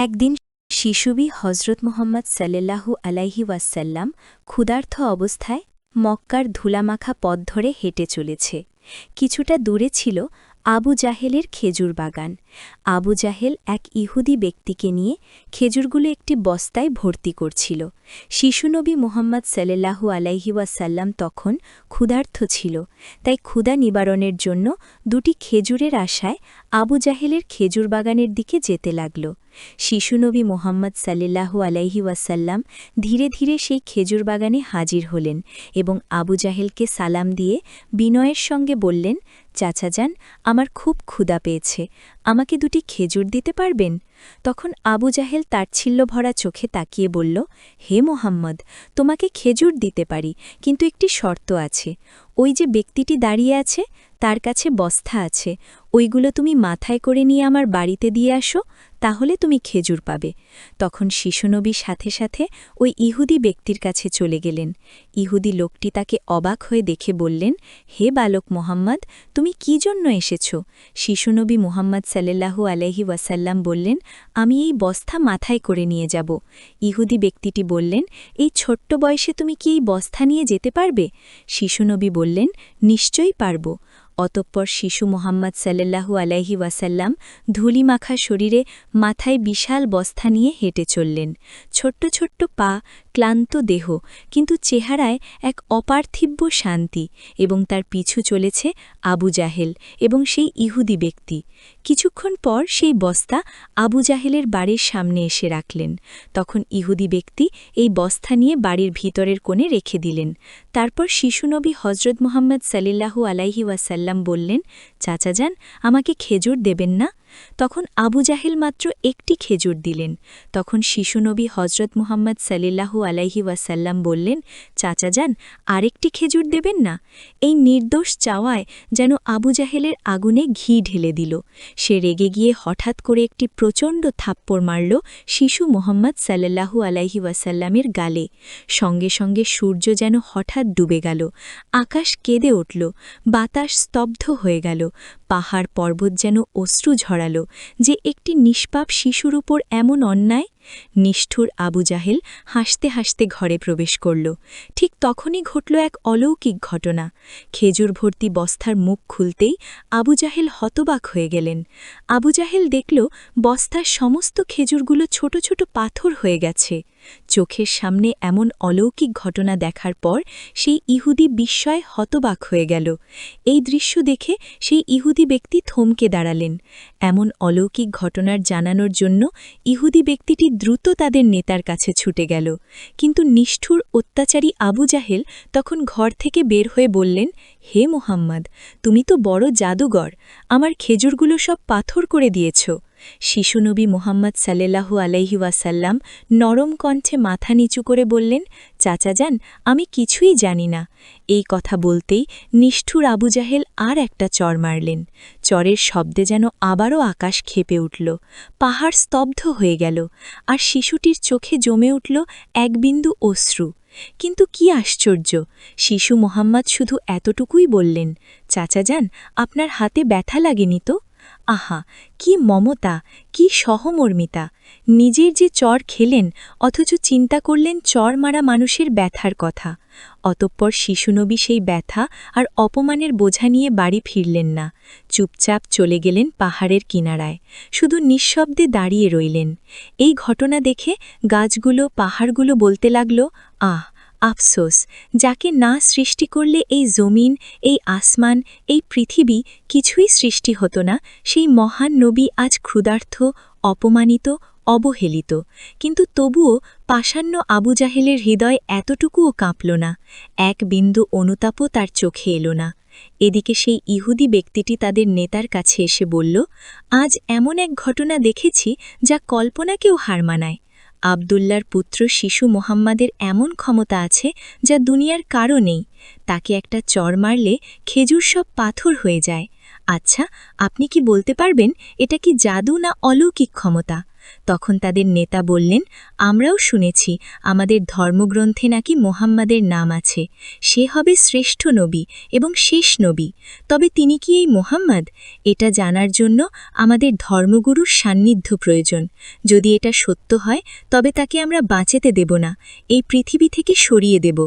একদিন শিশুবি হজরত মুহাম্মদ সাল্লাল্লাহু আলাইহি ওয়াসাল্লাম ক্ষুধার্ত অবস্থায় মক্কার ধুলামাখা পথ ধরে হেঁটে চলেছে। কিছুটা দূরে ছিল আবু জাহেলের খেজুর বাগান। আবু জাহেল এক ইহুদি ব্যক্তিকে নিয়ে খেজুরগুলো একটি বস্তায় ভর্তি করছিল। শিশুনবী মুহাম্মদ সাল্লাল্লাহু আলাইহি ওয়াসাল্লাম তখন ক্ষুধার্ত ছিল, তাই ক্ষুধা নিবারণের জন্য দুটি খেজুরের আশায় আবু জাহেলের খেজুর বাগানের দিকে যেতে লাগল। শিশুনবী মুহাম্মদ সাল্লাল্লাহু আলাইহি ওয়াসাল্লাম ধীরে ধীরে সেই খেজুর বাগানে হাজির হলেন এবং আবু জাহেলকে সালাম দিয়ে বিনয়ের সঙ্গে বললেন, চাচাজান, আমার খুব ক্ষুধা পেয়েছে, আমাকে দুটি খেজুর দিতে পারবেন? তখন আবু জাহেল তাচ্ছিল্য ভরা চোখে তাকিয়ে বলল, হে মোহাম্মদ, তোমাকে খেজুর দিতে পারি, কিন্তু একটি শর্ত আছে। ওই যে ব্যক্তিটি দাঁড়িয়ে আছে তার কাছে বস্তা আছে, ওইগুলো তুমি মাথায় করে নিয়ে আমার বাড়িতে দিয়ে আসো, তাহলে তুমি খেজুর পাবে। তখন শিশুনবী সাথে সাথে ওই ইহুদি ব্যক্তির কাছে চলে গেলেন। ইহুদি লোকটি তাকে অবাক হয়ে দেখে বললেন, হে বালক মোহাম্মদ, তুমি কি জন্য এসেছ? শিশুনবী মুহাম্মদ সাল্লাল্লাহু আলাইহি ওয়াসাল্লাম বললেন, আমি এই বস্তা মাথায় করে নিয়ে যাব। ইহুদি ব্যক্তিটি বললেন, এই ছোট্ট বয়সে তুমি কি এই বস্তা নিয়ে যেতে পারবে? শিশুনবী বললেন, নিশ্চয়ই পারব। অতঃপর শিশু মুহাম্মদ সাল্লাল্লাহু আলাইহি ওয়াসাল্লাম ধুলিমাখা শরীরে মাথায় বিশাল বস্তা নিয়ে হেঁটে চললেন। ছোট্ট ছোট্ট পা, ক্লান্ত দেহ, কিন্তু চেহারায় এক অপার্থিব্য শান্তি, এবং তার পিছু চলেছে আবু জাহেল এবং সেই ইহুদি ব্যক্তি। কিছুক্ষণ পর সেই বস্তা আবু জাহেলের বাড়ির সামনে এসে রাখলেন। তখন ইহুদি ব্যক্তি এই বস্তা নিয়ে বাড়ির ভিতরের কোণে রেখে দিলেন। তারপর শিশুনবী হজরত মুহাম্মদ সাল্লাল্লাহু আলাইহি ওয়াসাল্লাম বললেন, চাচাজান, আমাকে খেজুর দেবেন না? তখন আবু জাহেল মাত্র একটি খেজুর দিলেন। তখন শিশুনবী হজরত মুহাম্মদ সাল্লাল্লাহু আলাইহি ওয়াসাল্লাম বললেন, চাচাজান, আরেকটি খেজুর দেবেন না? এই নির্দোষ চাওয়ায় যেন আবু জাহেলের আগুনে ঘি ঢেলে দিল। সে রেগে গিয়ে হঠাৎ করে একটি প্রচণ্ড থাপ্পড় মারল শিশু মুহাম্মদ সাল্লাল্লাহু আলাইহি ওয়াসাল্লামের গালে। সঙ্গে সঙ্গে সূর্য যেন হঠাৎ ডুবে গেল, আকাশ কেঁদে উঠল, বাতাস স্তব্ধ হয়ে গেল, পাহাড় পর্বত যেন অশ্রু ঝরাল। যে একটি নিষ্পাপ শিশুর উপর এমন অন্যায়! নিষ্ঠুর আবু জাহেল হাসতে হাসতে ঘরে প্রবেশ করল। ঠিক তখনই ঘটল এক অলৌকিক ঘটনা। খেজুর ভর্তি বস্তার মুখ খুলতেই আবু জাহেল হতবাক হয়ে গেলেন। আবু জাহেল দেখল বস্তার সমস্ত খেজুরগুলো ছোট ছোট পাথর হয়ে গেছে। চোখের সামনে এমন অলৌকিক ঘটনা দেখার পর সেই ইহুদি বিস্ময়ে হতবাক হয়ে গেল। এই দৃশ্য দেখে সেই ইহুদি ব্যক্তি থমকে দাঁড়ালেন। এমন অলৌকিক ঘটনার জানানোর জন্য ইহুদি ব্যক্তিটি দ্রুত তাদের নেতার কাছে ছুটে গেল। কিন্তু নিষ্ঠুর অত্যাচারী আবু জাহেল তখন ঘর থেকে বের হয়ে বললেন, হে মুহাম্মদ, তুমি তো বড় জাদুঘর, আমার খেজুরগুলো সব পাথর করে দিয়েছ। শিশুনবী মুহাম্মদ সাল্লাল্লাহু আলাইহি ওয়াসাল্লাম নরম কণ্ঠে মাথা নিচু করে বললেন, চাচাজান, আমি কিছুই জানি না। এই কথা বলতেই নিষ্ঠুর আবু জাহেল আর একটা চর মারলেন। চরের শব্দে যেন আবারও আকাশ ক্ষেপে উঠল, পাহাড় স্তব্ধ হয়ে গেল, আর শিশুটির চোখে জমে উঠল এক বিন্দু অশ্রু। কিন্তু কি আশ্চর্য, শিশু মোহাম্মদ শুধু এতটুকুই বললেন, চাচাজান, আপনার হাতে ব্যথা লাগেনি তো? আহা, কি মমতা, কি সহমর্মিতা! নিজের যে চর খেলেন, অথচ চিন্তা করলেন চর মারা মানুষের ব্যথার কথা। অতঃপর শিশুনবী সেই ব্যথা আর অপমানের বোঝা নিয়ে বাড়ি ফিরলেন না। চুপচাপ চলে গেলেন পাহাড়ের কিনারায়, শুধু নিঃশব্দে দাঁড়িয়ে রইলেন। এই ঘটনা দেখে গাছগুলো, পাহাড়গুলো বলতে লাগল, আহ, আফসোস, যাকে না সৃষ্টি করলে এই জমিন, এই আসমান, এই পৃথিবী কিছুই সৃষ্টি হতো না, সেই মহান নবী আজ ক্ষুধার্ত, অপমানিত, অবহেলিত। কিন্তু তবুও পাষাণ্য আবু জাহেলের হৃদয় এতটুকুও কাঁপল না, এক বিন্দু অনুতাপও তার চোখে এলো না। এদিকে সেই ইহুদি ব্যক্তিটি তাদের নেতার কাছে এসে বলল, আজ এমন এক ঘটনা দেখেছি যা কল্পনাকেও হার মানায়। আবদুল্লার পুত্র শিশু মোহাম্মদের এমন ক্ষমতা আছে যা দুনিয়ার কারও নেই। তাকে একটা চর মারলে খেজুর সব পাথর হয়ে যায়। আচ্ছা, আপনি কি বলতে পারবেন এটা কি জাদু না অলৌকিক ক্ষমতা? তখন তাদের নেতা বললেন, আমরাও শুনেছি আমাদের ধর্মগ্রন্থে নাকি মোহাম্মদের নাম আছে। সে হবে শ্রেষ্ঠ নবী এবং শেষ নবী। তবে তিনি কি এই মোহাম্মদ? এটা জানার জন্য আমাদের ধর্মগুরুর সান্নিধ্য প্রয়োজন। যদি এটা সত্য হয় তবে তাকে আমরা বাঁচাতে দেব না, এই পৃথিবী থেকে সরিয়ে দেব।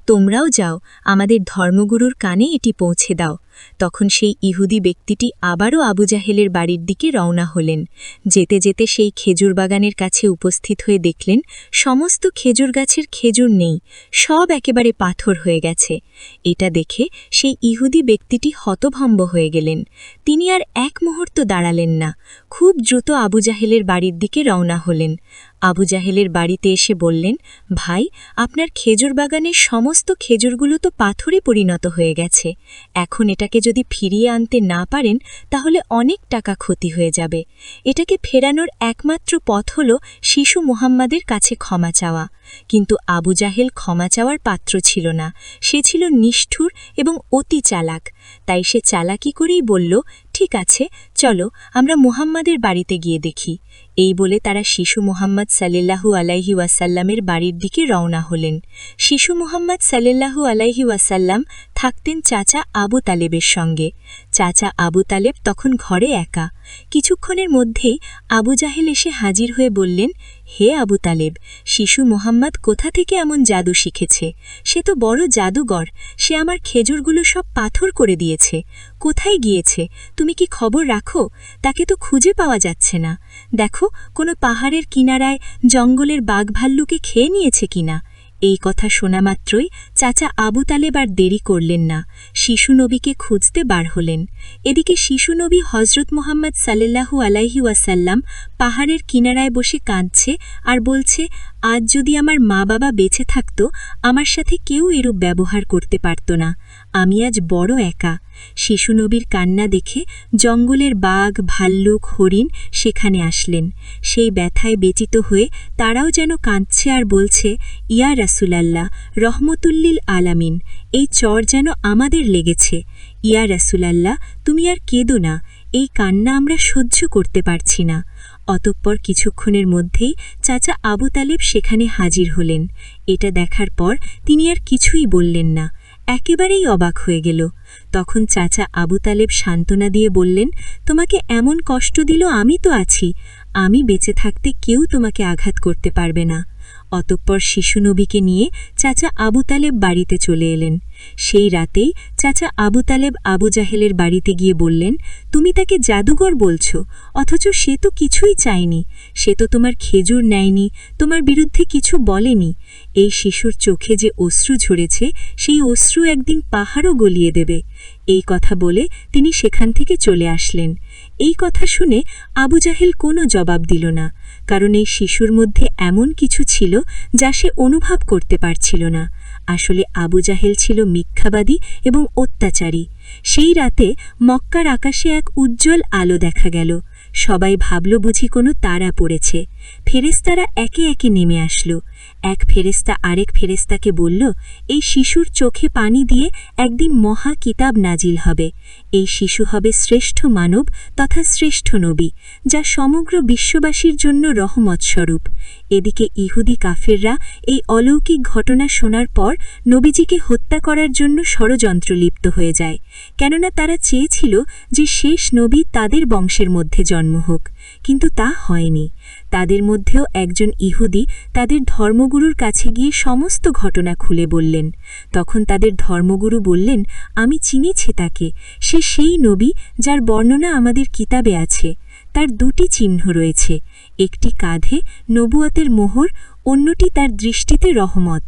তোমরাও যাও, আমাদের ধর্মগুরুর কানে এটি পৌঁছে দাও। তখন সেই ইহুদি ব্যক্তিটি আবারও আবু জাহেলের বাড়ির দিকে রওনা হলেন। যেতে যেতে সেই খেজুর বাগানের কাছে উপস্থিত হয়ে দেখলেন সমস্ত খেজুর গাছের খেজুর নেই, সব একেবারে পাথর হয়ে গেছে। এটা দেখে সেই ইহুদি ব্যক্তিটি হতভম্ব হয়ে গেলেন। তিনি আর এক মুহূর্ত দাঁড়ালেন না, খুব দ্রুত আবু জাহেলের বাড়ির দিকে রওনা হলেন। আবু জাহেলের বাড়িতে এসে বললেন, ভাই, আপনার খেজুর বাগানের সমস্ত খেজুরগুলো তো পাথরে পরিণত হয়ে গেছে। এখন এটাকে যদি ফিরিয়ে আনতে না পারেন তাহলে অনেক টাকা ক্ষতি হয়ে যাবে। এটাকে ফেরানোর একমাত্র পথ হল শিশু মুহাম্মাদের কাছে ক্ষমা চাওয়া। কিন্তু আবু জাহেল ক্ষমা চাওয়ার পাত্র ছিল না, সে ছিল নিষ্ঠুর এবং অতি চালাক। তাই সে চালাকি করেই বলল, ঠিক আছে, চলো আমরা মুহাম্মাদের বাড়িতে গিয়ে দেখি। এই বলে তারা শিশু মুহাম্মদ সাল্লাল্লাহু আলাইহি ওয়াসাল্লামের বাড়ির দিকে রওনা হলেন। শিশু মুহাম্মদ সাল্লাল্লাহু আলাইহি ওয়াসাল্লাম থাকতেন চাচা আবু তালেবের সঙ্গে। চাচা আবু তালেব তখন ঘরে একা। কিছুক্ষণের মধ্যেই আবু জাহেল এসে হাজির হয়ে বললেন, হে আবু তালেব, শিশু মুহাম্মদ কোথা থেকে এমন জাদু শিখেছে? সে তো বড় জাদুকর, সে আমার খেজুরগুলো সব পাথর করে দিয়েছে। কোথায় গিয়েছে? তুমি কি খবর রাখো? তাকে তো খুঁজে পাওয়া যাচ্ছে না। দেখো, কোনো পাহাড়ের কিনারায় জঙ্গলের বাঘ ভাল্লুকে খেয়ে নিয়েছে কিনা। এই কথা শোনা মাত্রই চাচা আবু তালেব আর দেরি করলেন না, শিশু নবীকে খুঁজতে বার হলেন। এদিকে শিশু নবী হজরত মুহাম্মদ সাল্লাল্লাহু আলাইহি ওয়াসাল্লাম পাহাড়ের কিনারায় বসে কাঁদছে আর বলছে, আজ যদি আমার মা বাবা বেঁচে থাকত, আমার সাথে কেউ এরূপ ব্যবহার করতে পারত না। আমি আজ বড় একা। শিশু নবীর কান্না দেখে জঙ্গলের বাঘ, ভাল্লুক, হরিণ সেখানে আসলেন। সেই ব্যথায় ব্যতীত হয়ে তারাও যেন কাঁদছে আর বলছে, ইয়া রাসূলাল্লাহ, রহমতুল্লিল আলামিন, এই চর যেন আমাদের লেগেছে। ইয়া রাসূলাল্লাহ, তুমি আর কেঁদো না, এই কান্না আমরা সহ্য করতে পারছি না। অতঃপর কিছুক্ষণের মধ্যেই চাচা আবু তালেব সেখানে হাজির হলেন। এটা দেখার পর তিনি আর কিছুই বললেন না, একেবারেই অবাক হয়ে গেল। তখন চাচা আবু তালেব সান্ত্বনা দিয়ে বললেন, তোমাকে এমন কষ্ট দিল আমি তো আছি, আমি বেঁচে থাকতে কেউ তোমাকে আঘাত করতে পারবে না। অতঃপর শিশু নবীকে নিয়ে চাচা আবু তালেব বাড়িতে চলে এলেন। সেই রাতেই চাচা আবু তালেব আবু জাহেলের বাড়িতে গিয়ে বললেন, তুমি তাকে জাদুকর বলছো, অথচ সে তো কিছুই চায়নি, সে তো তোমার খেজুর নেয়নি, তোমার বিরুদ্ধে কিছু বলেনি। এই শিশুর চোখে যে অশ্রু ঝরেছে, সেই অশ্রু একদিন পাহাড়ও গলিয়ে দেবে। এই কথা বলে তিনি সেখান থেকে চলে আসলেন। এই কথা শুনে আবু জাহেল কোনো জবাব দিল না, কারণ এই শিশুর মধ্যে এমন কিছু ছিল যা সে অনুভব করতে পারছিল না। আসলে আবু জাহেল ছিল মিথ্যাবাদী এবং অত্যাচারী। সেই রাতে মক্কার আকাশে এক উজ্জ্বল আলো দেখা গেল। সবাই ভাবল বুঝি কোনো তারা পড়েছে। ফেরেশতারা একে একে নেমে আসলো। এক ফেরেশতা আরেক ফেরেশতাকে বলল, এই শিশুর চোখে পানি দিয়ে একদিন মহা কিতাব নাজিল হবে। এই শিশু হবে শ্রেষ্ঠ মানব তথা শ্রেষ্ঠ নবী, যা সমগ্র বিশ্ববাসীর জন্য রহমতস্বরূপ। এদিকে ইহুদি কাফেররা এই অলৌকিক ঘটনা শোনার পর নবীজিকে হত্যা করার জন্য ষড়যন্ত্র লিপ্ত হয়ে যায়, কেননা তারা চেয়েছিল যে শেষ নবী তাদের বংশের মধ্যে জন্ম হোক, কিন্তু তা হয়নি। তাদের মধ্যেও একজন ইহুদি তাদের ধর্মগুরুর কাছে গিয়ে সমস্ত ঘটনা খুলে বললেন। তখন তাদের ধর্মগুরু বললেন, আমি চিনেছি তাকে, সে সেই নবী যার বর্ণনা আমাদের কিতাবে আছে। তার দুটি চিহ্ন রয়েছে, একটি কাঁধে নবুয়তের মোহর, অন্যটি তার দৃষ্টিতে রহমত।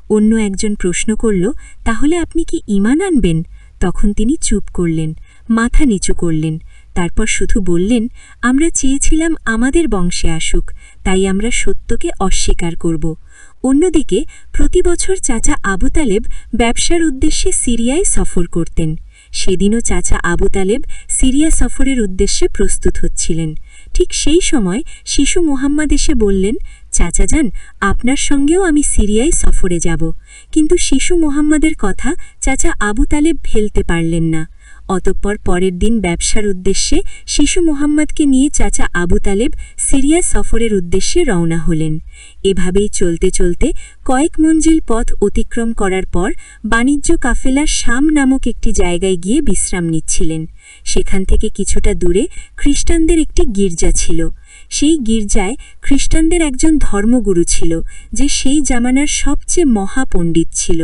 অন্য একজন প্রশ্ন করল, তাহলে আপনি কি ঈমান আনবেন? তখন তিনি চুপ করলেন, মাথা নিচু করলেন। তারপর শুধু বললেন, আমরা চেয়েছিলাম আমাদের বংশে আসুক, তাই আমরা সত্যকে অস্বীকার করব। অন্যদিকে প্রতি বছর চাচা আবু তালেব ব্যবসার উদ্দেশ্যে সিরিয়ায় সফর করতেন। সেদিনও চাচা আবু তালেব সিরিয়া সফরের উদ্দেশ্যে প্রস্তুত হচ্ছিলেন। ঠিক সেই সময় শিশু মুহাম্মদ এসে বললেন, চাচা যান, আপনার সঙ্গেও আমি সিরিয়ায় সফরে যাব। কিন্তু শিশু মুহাম্মদের কথা চাচা আবু তালেব ফেলতে পারলেন না। অতঃপর পরের দিন ব্যবসার উদ্দেশ্যে শিশু মুহাম্মদকে নিয়ে চাচা আবু তালেব সিরিয়া সফরের উদ্দেশ্যে রওনা হলেন। এভাবেই চলতে চলতে কয়েক মঞ্জিল পথ অতিক্রম করার পর বাণিজ্য কাফেলা শাম নামক একটি জায়গায় গিয়ে বিশ্রাম নিচ্ছিলেন। সেখান থেকে কিছুটা দূরে খ্রিস্টানদের একটি গির্জা ছিল। সেই গির্জায় খ্রিস্টানদের একজন ধর্মগুরু ছিল, যে সেই জামানার সবচেয়ে মহাপণ্ডিত ছিল।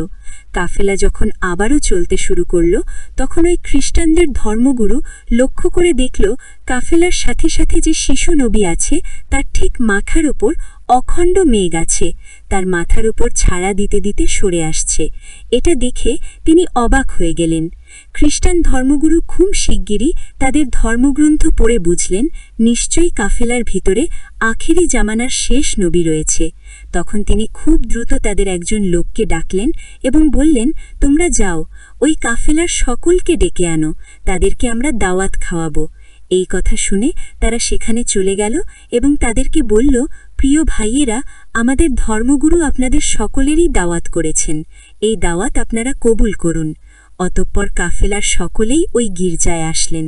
কাফেলা যখন আবারও চলতে শুরু করল, তখন ওই খ্রিস্টানদের ধর্মগুরু লক্ষ্য করে দেখল কাফেলার সাথে সাথে যে শিশু নবী আছে তার ঠিক মাথার ওপর অখণ্ড মেঘ আছে, তার মাথার উপর ছায়া দিতে দিতে সরে আসছে। এটা দেখে তিনি অবাক হয়ে গেলেন। খ্রিস্টান ধর্মগুরু খুব শিগগিরই তাদের ধর্মগ্রন্থ পড়ে বুঝলেন নিশ্চয়ই কাফেলার ভিতরে আখেরি জামানার শেষ নবী রয়েছে। তখন তিনি খুব দ্রুত তাদের একজন লোককে ডাকলেন এবং বললেন, তোমরা যাও, ওই কাফেলার সকলকে ডেকে আনো, তাদেরকে আমরা দাওয়াত খাওয়াবো। এই কথা শুনে তারা সেখানে চলে গেল এবং তাদেরকে বলল, প্রিয় ভাইয়েরা, আমাদের ধর্মগুরু আপনাদের সকলেরই দাওয়াত করেছেন, এই দাওয়াত আপনারা কবুল করুন। অতঃপর কাফেলার সকলেই ওই গির্জায় আসলেন।